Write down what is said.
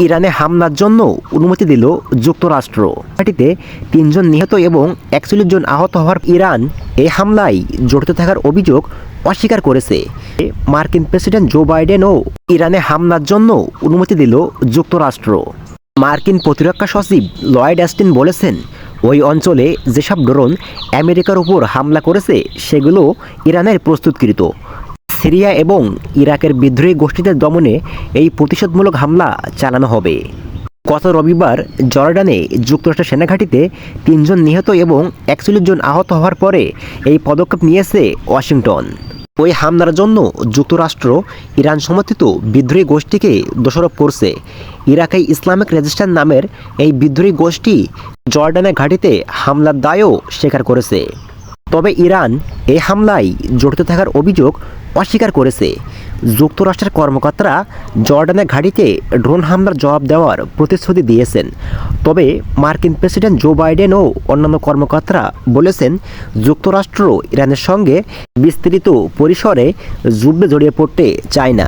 ইরানে হামলার জন্য অনুমতি দিল যুক্তরাষ্ট্র। ঘাঁটিতে 3 জন নিহত এবং 41 জন আহত হওয়ার ইরান এই হামলায় জড়িত থাকার অভিযোগ অস্বীকার করেছে। মার্কিন প্রেসিডেন্ট জো বাইডেনও ইরানে হামলার জন্য অনুমতি দিল যুক্তরাষ্ট্র। মার্কিন প্রতিরক্ষা সচিব লয়েড অস্টিন বলেছেন, ওই অঞ্চলে যেসব ড্রোন আমেরিকার উপর হামলা করেছে সেগুলো ইরানের প্রস্তুতকৃত। সিরিয়া এবং ইরাকের বিদ্রোহী গোষ্ঠীদের দমনে এই প্রতিশোধমূলক হামলা চালানো হবে। গত রবিবার জর্ডানে যুক্তরাষ্ট্রের সেনাঘাঁটিতে 3 জন নিহত এবং 41 জন আহত হওয়ার পরে এই পদক্ষেপ নিয়েছে ওয়াশিংটন। ওই হামলার জন্য যুক্তরাষ্ট্র ইরান সমর্থিত বিদ্রোহী গোষ্ঠীকে দোষারোপ করছে। ইরাকে ইসলামিক রেজিস্ট্যান্স নামের এই বিদ্রোহী গোষ্ঠী জর্ডানের ঘাঁটিতে হামলার দায়ও স্বীকার করেছে। তবে ইরান এই হামলায় জড়িত থাকার অভিযোগ অস্বীকার করেছে। যুক্তরাষ্ট্রের কর্মকর্তারা জর্ডানের ঘাঁটিতে ড্রোন হামলার জবাব দেওয়ার প্রতিশ্রুতি দিয়েছেন। তবে মার্কিন প্রেসিডেন্ট জো বাইডেন ও অন্যান্য কর্মকর্তারা বলেছেন, যুক্তরাষ্ট্র ইরানের সঙ্গে বিস্তৃত পরিসরে যুদ্ধে জড়িয়ে পড়তে চায় না।